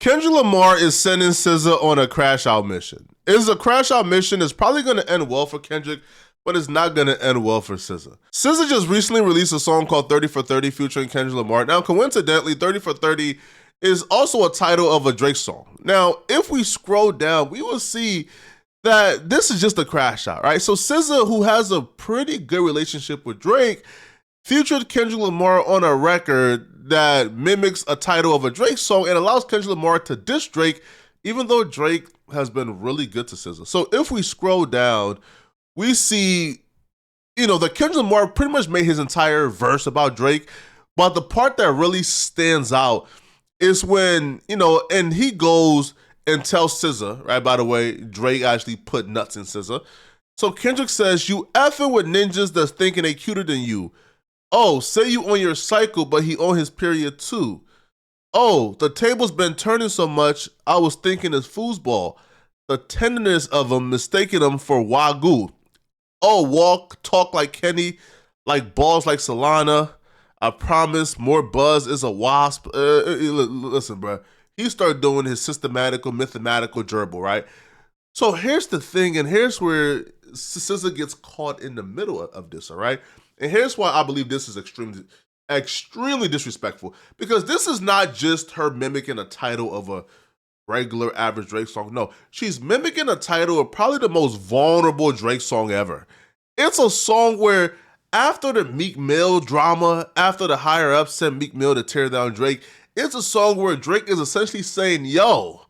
Kendrick Lamar is sending SZA on a crash out mission. It's a crash out mission. It's probably going to end well for Kendrick, but it's not going to end well for SZA. SZA just recently released a song called 30 for 30 featuring Kendrick Lamar. Now, coincidentally, 30 for 30 is also a title of a Drake song. Now, if we scroll down, we will see that this is just a crash out, right? So SZA, who has a pretty good relationship with Drake, featured Kendrick Lamar on a record that mimics a title of a Drake song and allows Kendrick Lamar to diss Drake, even though Drake has been really good to SZA. So if we scroll down, we see, that Kendrick Lamar pretty much made his entire verse about Drake, but the part that really stands out is when, and he goes and tells SZA, right, by the way, Drake actually put nuts in SZA. So Kendrick says, "You effing with ninjas that's thinking they cuter than you. Oh, say you on your cycle, but he on his period too. Oh, the table's been turning so much, I was thinking it's foosball. The tenderness of him, mistaking him for Wagyu. Oh, talk like Kenny, like balls like Solana. I promise, more buzz is a wasp." Listen, bro. He started doing his systematical, mathematical gerbil, right? So here's the thing, and here's where SZA gets caught in the middle of this, all right? And here's why I believe this is extremely disrespectful, because this is not just her mimicking a title of a regular average Drake song. No, she's mimicking a title of probably the most vulnerable Drake song ever. It's a song where after the Meek Mill drama, after the higher ups sent Meek Mill to tear down Drake, it's a song where Drake is essentially saying, yo,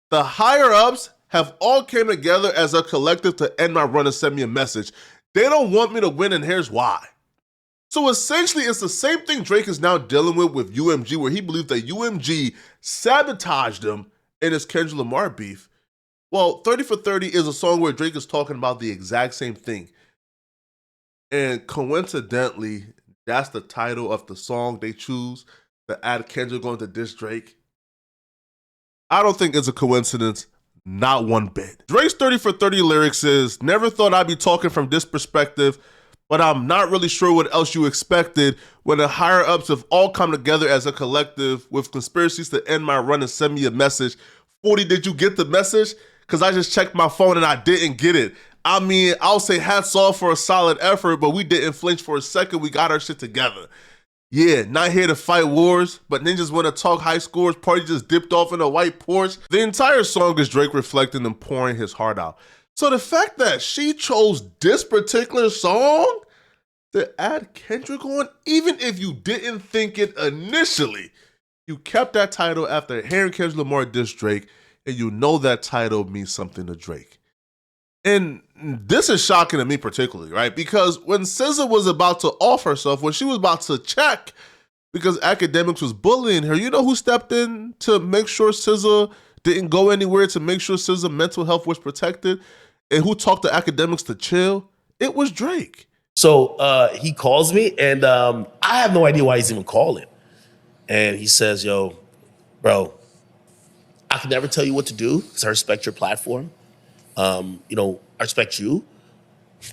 the higher ups have all came together as a collective to end my run and send me a message. They don't want me to win, and here's why. So essentially, it's the same thing Drake is now dealing with UMG, where he believes that UMG sabotaged him in his Kendrick Lamar beef. Well, 30 for 30 is a song where Drake is talking about the exact same thing. And coincidentally, that's the title of the song they choose to add Kendrick going to diss Drake. I don't think it's a coincidence, not one bit. Drake's 30 for 30 lyrics is, "Never thought I'd be talking from this perspective, but I'm not really sure what else you expected when the higher ups have all come together as a collective with conspiracies to end my run and send me a message. 40, did you get the message? Because I just checked my phone and I didn't get it. I mean, I'll say hats off for a solid effort, but we didn't flinch for a second. We got our shit together. Yeah, not here to fight wars, but ninjas want to talk high scores. Party just dipped off in a white Porsche." The entire song is Drake reflecting and pouring his heart out. So the fact that she chose this particular song to add Kendrick on, even if you didn't think it initially, you kept that title after hearing Kendrick Lamar diss Drake, and you know that title means something to Drake. And this is shocking to me particularly, right? Because when SZA was about to off herself, when she was about to check because Akademiks was bullying her, you know who stepped in to make sure SZA didn't go anywhere, to make sure SZA's mental health was protected, and who talked to Akademiks to chill? It was Drake. So he calls me, and I have no idea why he's even calling. And he says, "Yo, bro, I can never tell you what to do because I respect your platform. I respect you.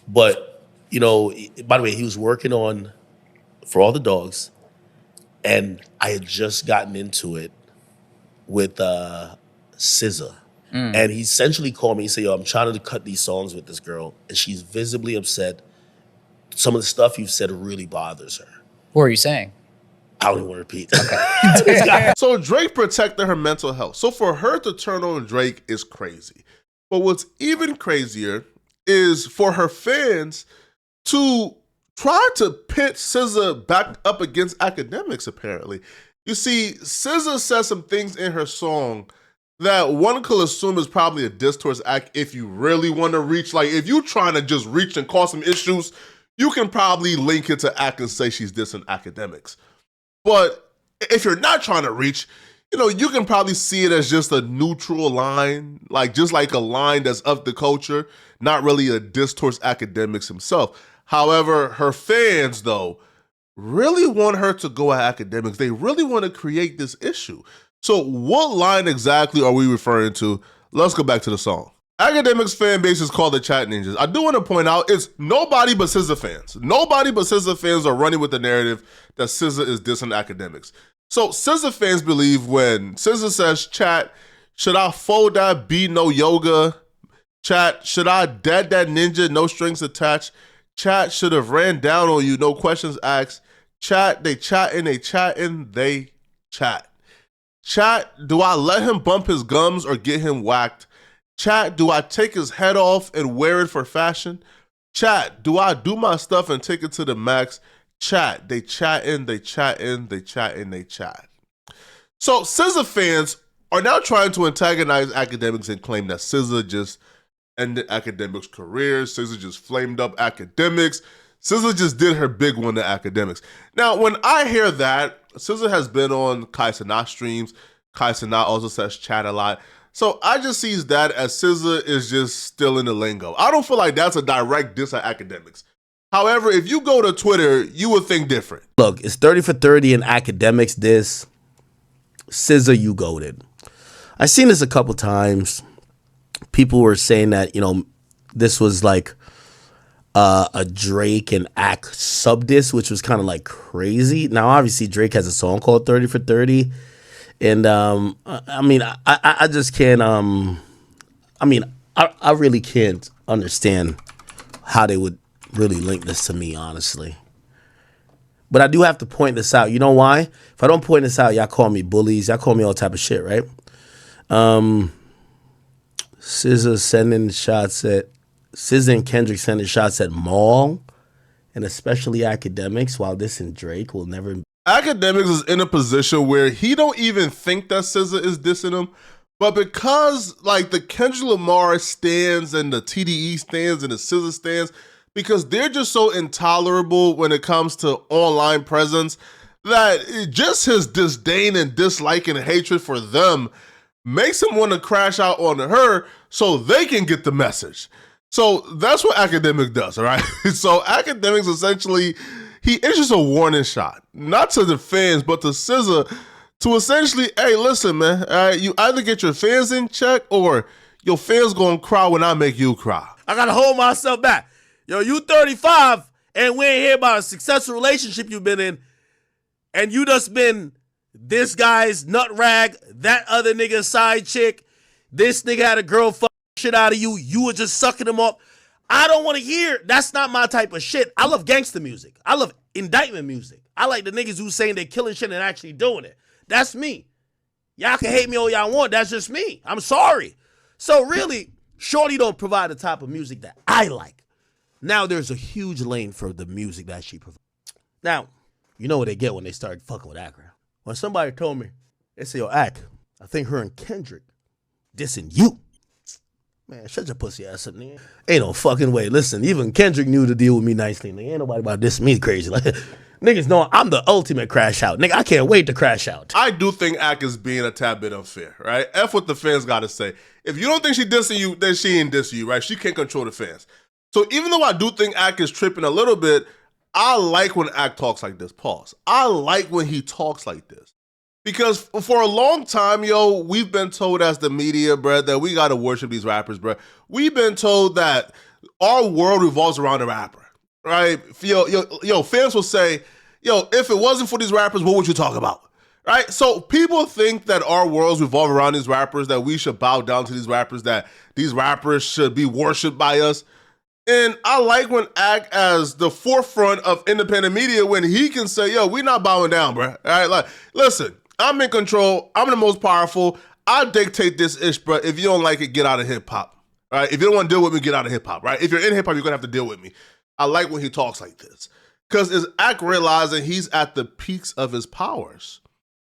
But, by the way, he was working on For All the Dogs, and I had just gotten into it with SZA. And he essentially called me and said, yo, I'm trying to cut these songs with this girl, and she's visibly upset. Some of the stuff you've said really bothers her." What are you saying? I don't even want to repeat. Okay. So Drake protected her mental health. So for her to turn on Drake is crazy. But what's even crazier is for her fans to try to pit SZA back up against Akademiks, apparently. You see, SZA says some things in her song that one could assume is probably a diss towards Ak if you really want to reach. Like, if you're trying to just reach and cause some issues, you can probably link it to Ak and say she's dissing Akademiks. But if you're not trying to reach, you can probably see it as just a neutral line, just like a line that's of the culture, not really a diss towards Akademiks himself. However, her fans, though, really want her to go at Akademiks. They really want to create this issue. So what line exactly are we referring to? Let's go back to the song. Akademiks fan base is called the Chat Ninjas. I do want to point out it's nobody but SZA fans. Nobody but SZA fans are running with the narrative that SZA is dissing Akademiks. So SZA fans believe when SZA says, chat, should I fold that beat, no yoga? Chat, should I dead that ninja, no strings attached? Chat, should have ran down on you, no questions asked. Chat, they chatting, they chat. Chat, do I let him bump his gums or get him whacked? Chat, do I take his head off and wear it for fashion? Chat, do I do my stuff and take it to the max? Chat, they chatting, they chatting, they chatting, they chat. So SZA fans are now trying to antagonize Akademiks and claim that SZA just ended Akademiks' career. SZA just flamed up Akademiks. SZA just did her big one to Akademiks. Now, when I hear that, SZA has been on Kai Cenat streams. Kai Cenat also says chat a lot. So I just sees that as SZA is just still in the lingo. I don't feel like that's a direct diss at Akademiks. However, if you go to Twitter, you would think different. Look, it's 30 for 30 in Akademiks diss. SZA, you goated. I've seen this a couple times. People were saying that, this was like a Drake and Ak sub diss, which was kind of like crazy. Now, obviously, Drake has a song called 30 for 30. And I just can't. I really can't understand how they would really link this to me, honestly. But I do have to point this out. You know why? If I don't point this out, y'all call me bullies. Y'all call me all type of shit, right? SZA and Kendrick sending shots at Maul, and especially Akademiks, while this and Drake will never. Akademiks is in a position where he don't even think that SZA is dissing him, but because like the Kendrick Lamar stands and the TDE stands and the SZA stands, because they're just so intolerable when it comes to online presence that just his disdain and dislike and hatred for them makes him want to crash out on her so they can get the message. So that's what Akademiks does, all right? So Akademiks essentially, he issues a warning shot, not to the fans, but to SZA, to essentially, hey, listen, man, all right, you either get your fans in check or your fans gonna cry when I make you cry. I gotta hold myself back. Yo, you 35 and we ain't hear about a successful relationship you've been in, and you just been this guy's nut rag, that other nigga's side chick, this nigga had a girl fuck shit out of you, you were just sucking him up. I don't want to hear. That's not my type of shit. I love gangster music. I love indictment music. I like the niggas who saying they're killing shit and actually doing it. That's me. Y'all can hate me all y'all want. That's just me. I'm sorry. So really, Shorty don't provide the type of music that I like. Now there's a huge lane for the music that she provides. Now, you know what they get when they start fucking with Akra. When somebody told me, they say, yo, Ak, I think her and Kendrick dissing you. Man, shut your pussy ass up, nigga. Ain't no fucking way. Listen, even Kendrick knew to deal with me nicely. Nigga, ain't nobody about this me crazy. Like, niggas know I'm the ultimate crash out. Nigga, I can't wait to crash out. I do think Ak is being a tad bit unfair, right? F what the fans got to say. If you don't think she dissing you, then she ain't dissing you, right? She can't control the fans. So even though I do think Ak is tripping a little bit, I like when Ak talks like this. Pause. I like when he talks like this. Because for a long time, yo, we've been told as the media, bruh, that we got to worship these rappers, bruh. We've been told that our world revolves around the rapper, right? Yo, fans will say, yo, if it wasn't for these rappers, what would you talk about? Right? So people think that our worlds revolve around these rappers, that we should bow down to these rappers, that these rappers should be worshipped by us. And I like when Ak as the forefront of independent media, when he can say, yo, we not bowing down, bruh. All right, like, listen, I'm in control. I'm the most powerful. I dictate this ish, bro. If you don't like it, get out of hip hop. Right? If you don't want to deal with me, get out of hip hop. Right? If you're in hip hop, you're gonna have to deal with me. I like when he talks like this, because it's Ak realizing he's at the peaks of his powers,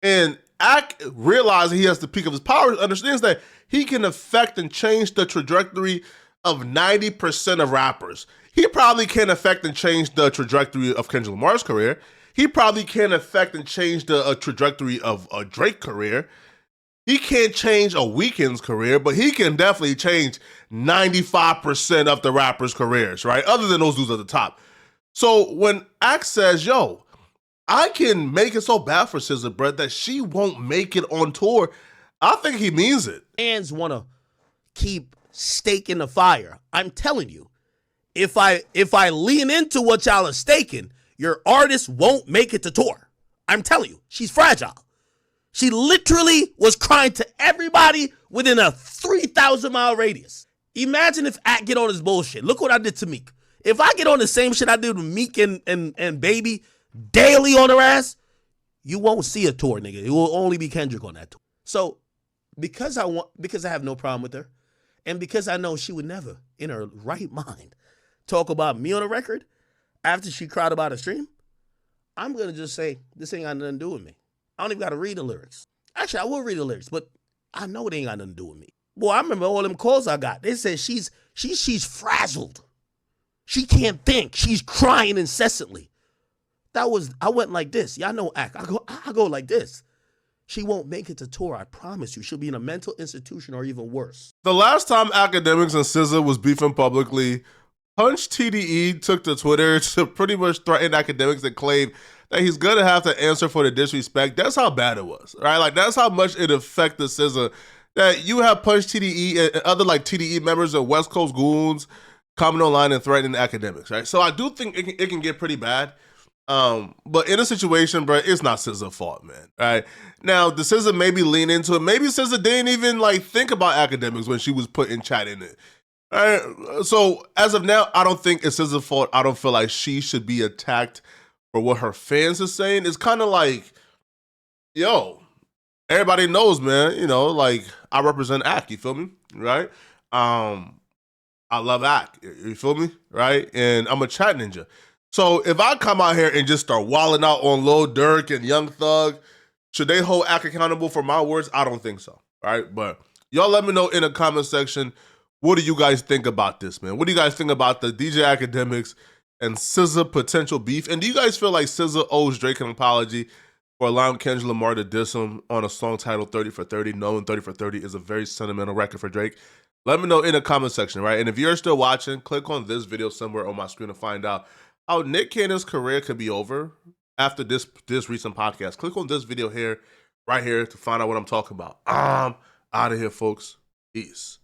and Ak realizing he has the peak of his powers understands that he can affect and change the trajectory of 90% of rappers. He probably can't affect and change the trajectory of Kendrick Lamar's career. He probably can't affect and change the trajectory of a Drake career. He can't change a Weeknd's career, but he can definitely change 95% of the rappers' careers, right? Other than those dudes at the top. So when Ak says, yo, I can make it so bad for SZA, bro, that she won't make it on tour, I think he means it. Fans want to keep stake in the fire. I'm telling you, if I lean into what y'all are staking, your artist won't make it to tour. I'm telling you, she's fragile. She literally was crying to everybody within a 3,000-mile radius. Imagine if Act get on his bullshit. Look what I did to Meek. If I get on the same shit I did with Meek and Baby daily on her ass, you won't see a tour, nigga. It will only be Kendrick on that tour. So because I have no problem with her, and because I know she would never, in her right mind, talk about me on a record after she cried about a stream, I'm going to just say, this ain't got nothing to do with me. I don't even got to read the lyrics. Actually, I will read the lyrics, but I know it ain't got nothing to do with me. Boy, I remember all them calls I got. They said she's frazzled. She can't think. She's crying incessantly. I went like this. Y'all know Act. I go like this. She won't make it to tour, I promise you. She'll be in a mental institution or even worse. The last time Akademiks and SZA was beefing publicly, Punch TDE took to Twitter to pretty much threaten Akademiks and claim that he's gonna have to answer for the disrespect. That's how bad it was, right? Like, that's how much it affected SZA. That you have Punch TDE and other like TDE members of West Coast goons coming online and threatening Akademiks, right? So I do think it can get pretty bad. But in a situation, bro, it's not SZA's fault, man. Right now, the SZA maybe lean into it. Maybe SZA didn't even like think about Akademiks when she was putting chat in it. All right. So as of now, I don't think it's SZA's fault. I don't feel like she should be attacked for what her fans are saying. It's kind of like, yo, everybody knows, man. You know, like I represent Ak. You feel me, right? I love Ak. You feel me, right? And I'm a chat ninja. So if I come out here and just start wilding out on Lil Durk and Young Thug, should they hold Ak accountable for my words? I don't think so, right? But y'all let me know in the comment section, what do you guys think about this, man? What do you guys think about the DJ Akademiks and SZA potential beef? And do you guys feel like SZA owes Drake an apology for allowing Kendrick Lamar to diss him on a song titled 30 for 30, knowing 30 for 30 is a very sentimental record for Drake? Let me know in the comment section, right? And if you're still watching, click on this video somewhere on my screen to find out how Nick Cannon's career could be over after this recent podcast. Click on this video here, right here, to find out what I'm talking about. I'm out of here, folks. Peace.